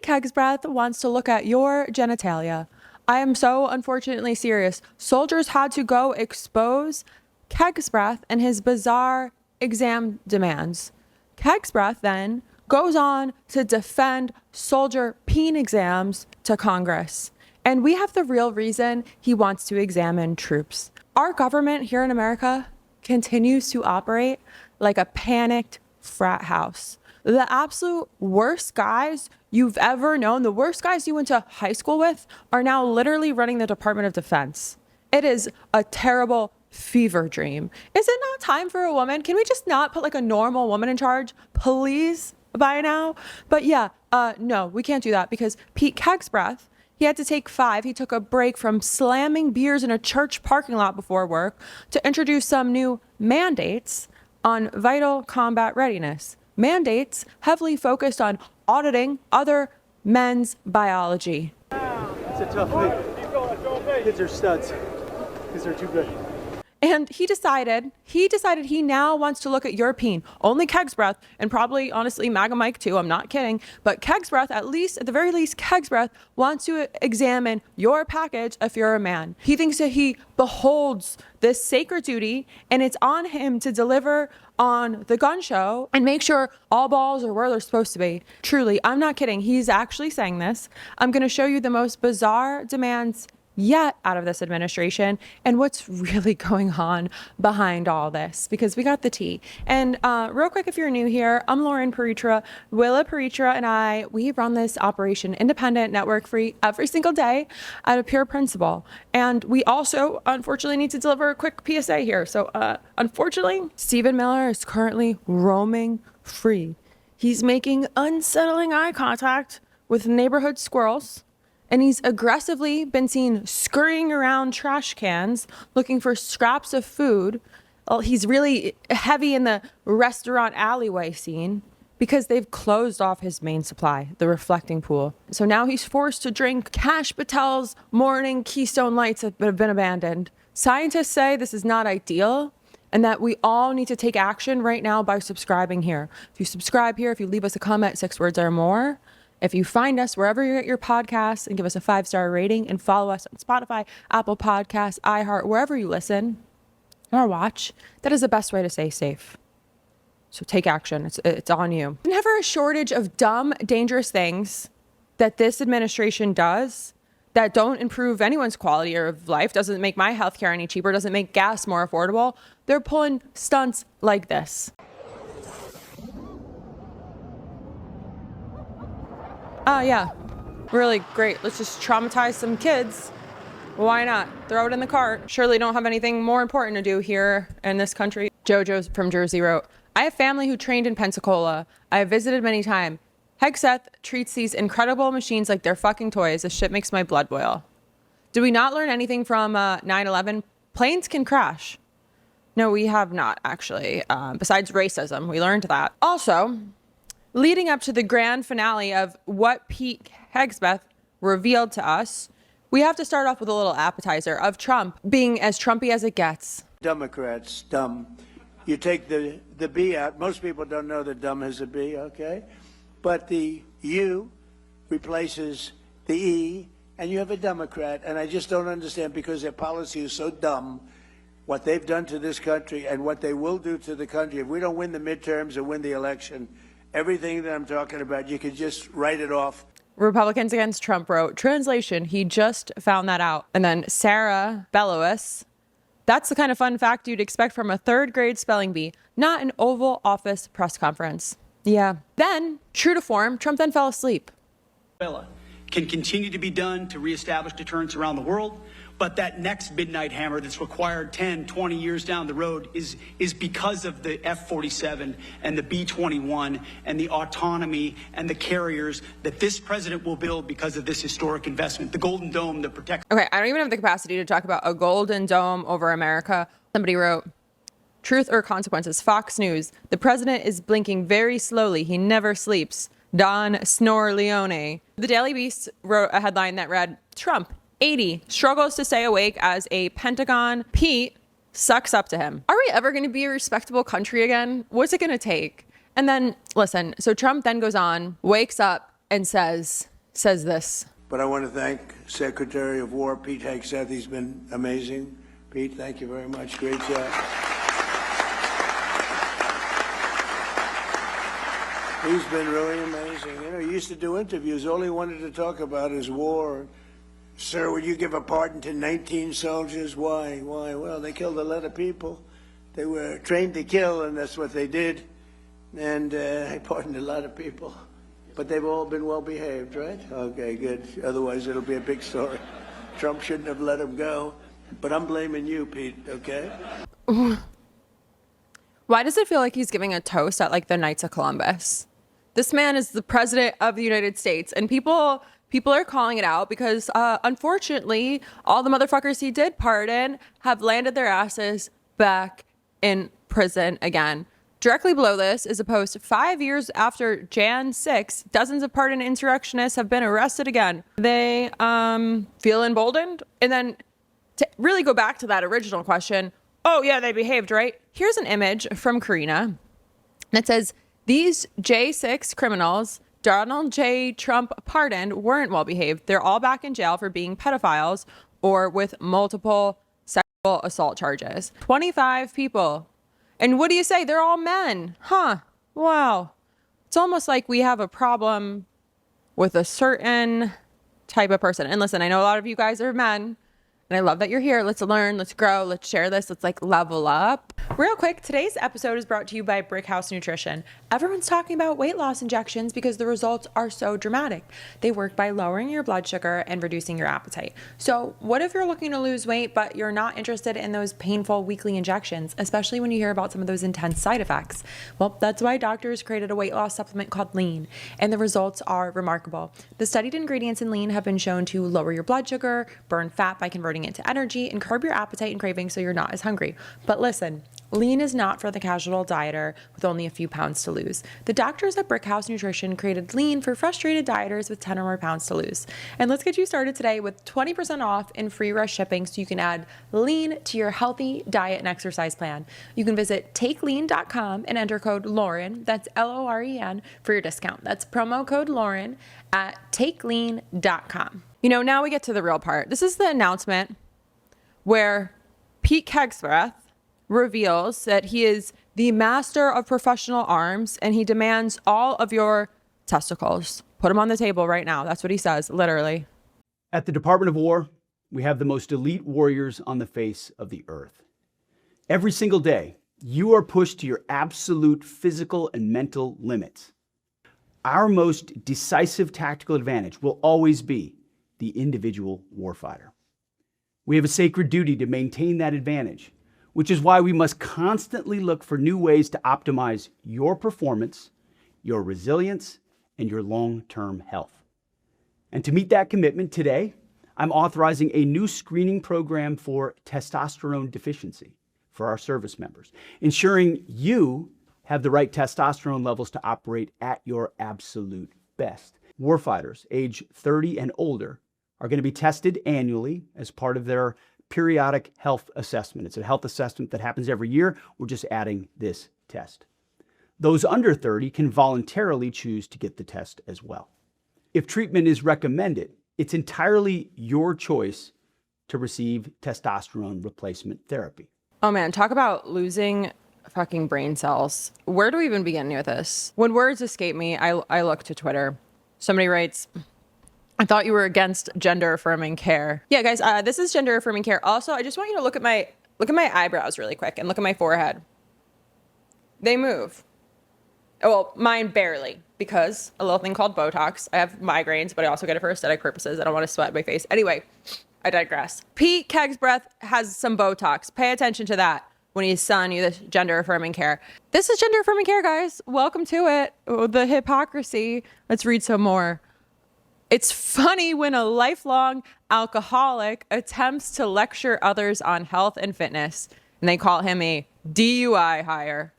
Hegseth wants to look at your genitalia. I am so unfortunately serious. Soldiers had to go expose Hegseth and his bizarre exam demands. Hegseth then goes on to defend soldier peen exams to Congress. And we have the real reason he wants to examine troops. Our government here in America continues to operate like a panicked frat house. The absolute worst guys you've ever known, the worst guys you went to high school with, are now literally running the Department of Defense. It is a terrible fever dream. Is it not time for a woman? Can we just not put like a normal woman in charge, please, by now? But yeah, no, we can't do that because Pete Hegseth, he had to take 5. He took a break from slamming beers in a church parking lot before work to introduce some new mandates on vital combat readiness. Mandates heavily focused on auditing other men's biology. It's a tough league. Kids are studs. Kids are too good. And he decided he now wants to look at your peen. Only Hegseth, and probably, honestly, MAGA Mike too, I'm not kidding. But Hegseth, at the very least, Hegseth wants to examine your package if you're a man. He thinks that he beholds this sacred duty, and it's on him to deliver on the gun show and make sure all balls are where they're supposed to be. Truly, I'm not kidding. He's actually saying this. I'm going to show you the most bizarre demands yet out of this administration and what's really going on behind all this, because we got the tea. And real quick, if you're new here, I'm Loren Piretra. Willa Piretra and we run this operation independent, network free every single day out of pure principle. And we also, unfortunately, need to deliver a quick PSA here. So unfortunately, Stephen Miller is currently roaming free. He's making unsettling eye contact with neighborhood squirrels. And he's aggressively been seen scurrying around trash cans looking for scraps of food. Well, he's really heavy in the restaurant alleyway scene because they've closed off his main supply, the reflecting pool. So now he's forced to drink Kash Patel's morning Keystone Lights that have been abandoned. Scientists say this is not ideal and that we all need to take action right now by subscribing here. If you subscribe here, if you leave us a comment, 6 words or more, if you find us wherever you get your podcasts and give us a 5-star rating and follow us on Spotify, Apple Podcasts, iHeart, wherever you listen or watch, that is the best way to stay safe. So take action. It's on you. Never a shortage of dumb, dangerous things that this administration does that don't improve anyone's quality of life, doesn't make my healthcare any cheaper, doesn't make gas more affordable. They're pulling stunts like this. Oh, yeah, really great. Let's just traumatize some kids. Why not? Throw it in the cart. Surely don't have anything more important to do here in this country. Jojo from Jersey wrote, I have family who trained in Pensacola. I have visited many times. Hegseth treats these incredible machines like they're fucking toys. This shit makes my blood boil. Did we not learn anything from 9/11? Planes can crash. No, we have not, actually. Besides racism, we learned that. Also, leading up to the grand finale of what Pete Hegseth revealed to us, we have to start off with a little appetizer of Trump being as Trumpy as it gets. Democrats, dumb. You take the B out. Most people don't know that dumb has a B, okay? But the U replaces the E, and you have a Democrat. And I just don't understand, because their policy is so dumb, what they've done to this country and what they will do to the country. If we don't win the midterms or win the election, everything that I'm talking about, you could just write it off. Republicans Against Trump wrote, translation, he just found that out. And then Sarah Belowis, that's the kind of fun fact you'd expect from a 3rd grade spelling bee, not an Oval Office press conference. Yeah. Then, true to form, Trump then fell asleep. Can continue to be done to reestablish deterrence around the world. But that next midnight hammer that's required 10, 20 years down the road is because of the F-47 and the B-21 and the autonomy and the carriers that this president will build because of this historic investment. The Golden Dome that protects. Okay, I don't even have the capacity to talk about a golden dome over America. Somebody wrote, truth or consequences, Fox News. The president is blinking very slowly. He never sleeps. Don Snorleone. The Daily Beast wrote a headline that read, Trump, 80, struggles to stay awake as a Pentagon. Pete sucks up to him. Are we ever going to be a respectable country again? What's it going to take? And then, listen, so Trump then goes on, wakes up and says, says this. But I want to thank Secretary of War Pete Hegseth. He's been amazing. Pete, thank you very much. Great job. He's been really amazing. You know, he used to do interviews. All he wanted to talk about is war. Sir, would you give a pardon to 19 soldiers? Why? Well, they killed a lot of people. They were trained to kill, and that's what they did. And I pardoned a lot of people. But they've all been well behaved, right? Okay, good. Otherwise, it'll be a big story. Trump shouldn't have let him go. But I'm blaming you, Pete, okay? Why does it feel like he's giving a toast at like the Knights of Columbus? This man is the president of the United States, and people are calling it out because unfortunately, all the motherfuckers he did pardon have landed their asses back in prison again. Directly below this is a post 5 years after Jan 6, dozens of pardoned insurrectionists have been arrested again. They feel emboldened. And then to really go back to that original question, oh yeah, they behaved, right? Here's an image from Karina that says, these J6 criminals Donald J. Trump pardoned weren't well behaved. They're all back in jail for being pedophiles or with multiple sexual assault charges. 25 people. And what do you say? They're all men. Huh. Wow. It's almost like we have a problem with a certain type of person. And listen, I know a lot of you guys are men. And I love that you're here. Let's learn, let's grow, let's share this. Let's like level up. Real quick, today's episode is brought to you by Brickhouse Nutrition. Everyone's talking about weight loss injections because the results are so dramatic. They work by lowering your blood sugar and reducing your appetite. So what if you're looking to lose weight, but you're not interested in those painful weekly injections, especially when you hear about some of those intense side effects? Well, that's why doctors created a weight loss supplement called Lean, and the results are remarkable. The studied ingredients in Lean have been shown to lower your blood sugar, burn fat by converting it to energy, and curb your appetite and cravings so you're not as hungry. But listen, Lean is not for the casual dieter with only a few pounds to lose. The doctors at Brickhouse Nutrition created Lean for frustrated dieters with 10 or more pounds to lose. And let's get you started today with 20% off and free rush shipping so you can add Lean to your healthy diet and exercise plan. You can visit takelean.com and enter code Loren, that's Loren, for your discount. That's promo code Loren at takelean.com. You know, now we get to the real part. This is the announcement where Pete Hegseth reveals that he is the master of professional arms and he demands all of your testicles. Put them on the table right now. That's what he says, literally. At the Department of War, we have the most elite warriors on the face of the earth. Every single day, you are pushed to your absolute physical and mental limits. Our most decisive tactical advantage will always be the individual warfighter. We have a sacred duty to maintain that advantage, which is why we must constantly look for new ways to optimize your performance, your resilience, and your long-term health. And to meet that commitment today, I'm authorizing a new screening program for testosterone deficiency for our service members, ensuring you have the right testosterone levels to operate at your absolute best. Warfighters age 30 and older are going to be tested annually as part of their periodic health assessment. It's a health assessment that happens every year. We're just adding this test. Those under 30 can voluntarily choose to get the test as well. If treatment is recommended, it's entirely your choice to receive testosterone replacement therapy. Oh man, talk about losing fucking brain cells. Where do we even begin with this? When words escape me, I look to Twitter. Somebody writes, I thought you were against gender affirming care. Yeah, guys, this is gender affirming care. Also, I just want you to look at my eyebrows really quick and look at my forehead. They move. Well, mine barely, because a little thing called Botox. I have migraines, but I also get it for aesthetic purposes. I don't want to sweat my face. Anyway, I digress. Pete Hegseth has some Botox. Pay attention to that when he's selling you this gender affirming care. This is gender affirming care, guys. Welcome to it. Oh, the hypocrisy. Let's read some more. It's funny when a lifelong alcoholic attempts to lecture others on health and fitness, and they call him a DUI hire.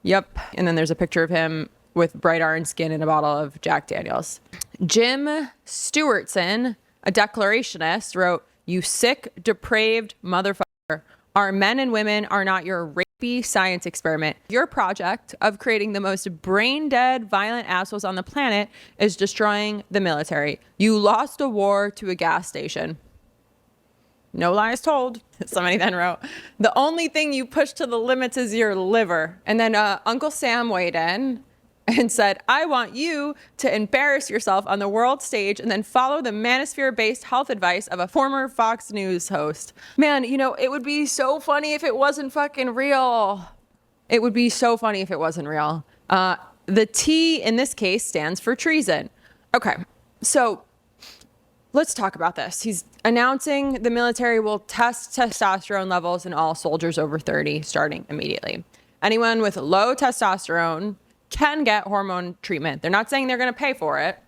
Yep. And then there's a picture of him with bright orange skin and a bottle of Jack Daniels. Jim Stewartson, a declarationist, wrote, "You sick, depraved motherfucker. Our men and women are not your rapey science experiment. Your project of creating the most brain dead, violent assholes on the planet is destroying the military. You lost a war to a gas station. No lies told. Somebody then wrote, the only thing you push to the limits is your liver. And then Uncle Sam weighed in and said, I want you to embarrass yourself on the world stage and then follow the manosphere-based health advice of a former Fox News host. Man, you know, it would be so funny if it wasn't fucking real. It would be so funny if it wasn't real. The T in this case stands for treason. Okay, so let's talk about this. He's announcing the military will test testosterone levels in all soldiers over 30 starting immediately. Anyone with low testosterone can get hormone treatment. They're not saying they're going to pay for it.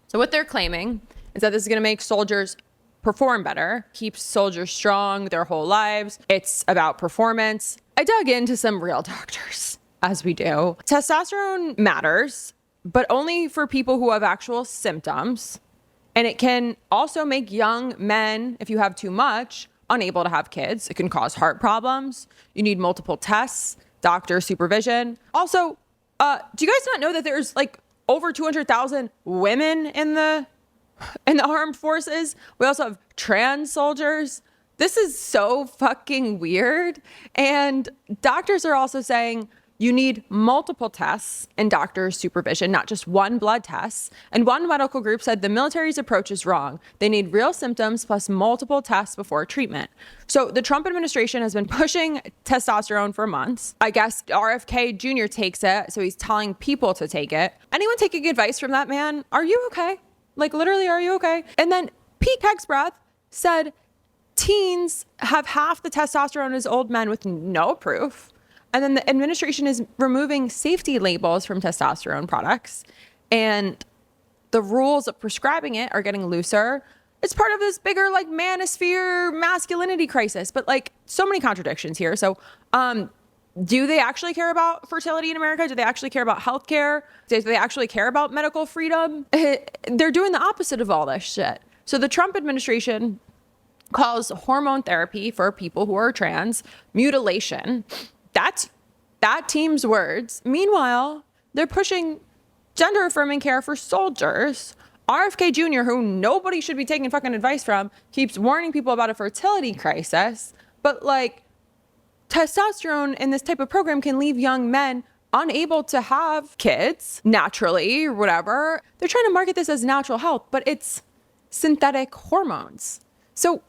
So what they're claiming is that this is going to make soldiers perform better, keeps soldiers strong their whole lives. It's about performance. I dug into some real doctors, as we do. Testosterone matters, but only for people who have actual symptoms. And it can also make young men, if you have too much, unable to have kids. It can cause heart problems. You need multiple tests, doctor supervision. Also, do you guys not know that there's like over 200,000 women in the armed forces? We also have trans soldiers. This is so fucking weird. And doctors are also saying you need multiple tests and doctor's supervision, not just one blood test. And one medical group said the military's approach is wrong. They need real symptoms plus multiple tests before treatment. So the Trump administration has been pushing testosterone for months. I guess RFK Jr. takes it, so he's telling people to take it. Anyone taking advice from that man? Are you okay? Like literally, are you okay? And then Pete Hegseth said teens have half the testosterone as old men with no proof. And then the administration is removing safety labels from testosterone products. And the rules of prescribing it are getting looser. It's part of this bigger like manosphere masculinity crisis. But like so many contradictions here. So do they actually care about fertility in America? Do they actually care about healthcare? Do they actually care about medical freedom? They're doing the opposite of all this shit. So the Trump administration calls hormone therapy for people who are trans mutilation. That's that team's words. Meanwhile, they're pushing gender affirming care for soldiers. RFK Jr., who nobody should be taking fucking advice from, keeps warning people about a fertility crisis. But like testosterone in this type of program can leave young men unable to have kids naturally or whatever. They're trying to market this as natural health, but it's synthetic hormones. So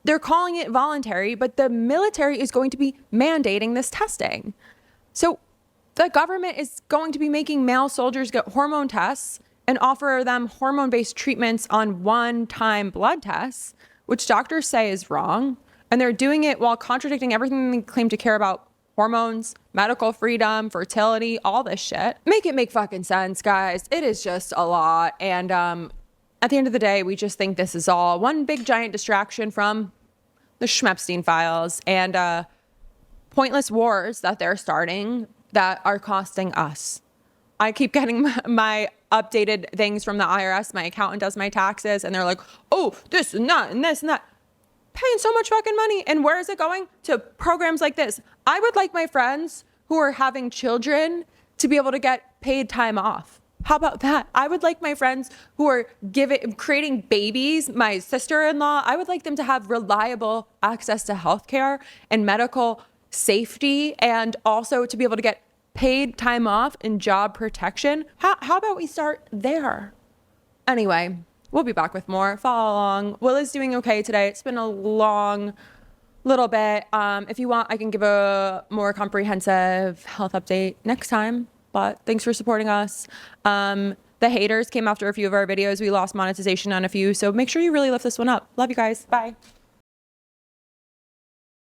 they're calling it voluntary, but the military is going to be mandating this testing. So the government is going to be making male soldiers get hormone tests and offer them hormone-based treatments on one-time blood tests, which doctors say is wrong. And they're doing it while contradicting everything they claim to care about: hormones, medical freedom, fertility, all this shit. Make it make fucking sense, guys. It is just a lot. And at the end of the day, we just think this is all one big giant distraction from the Schmepstein files and pointless wars that they're starting that are costing us. I keep getting my updated things from the IRS. My accountant does my taxes and they're like, oh, this and that and this and that. Paying so much fucking money. And where is it going? To programs like this. I would like my friends who are having children to be able to get paid time off. How about that? I would like my friends who are creating babies, my sister-in-law, I would like them to have reliable access to healthcare and medical safety, and also to be able to get paid time off and job protection. How about we start there? Anyway, we'll be back with more. Follow along. Will is doing okay today. It's been a long little bit. If you want, I can give a more comprehensive health update next time. But thanks for supporting us. The haters came after a few of our videos. We lost monetization on a few. So make sure you really lift this one up. Love you guys. Bye.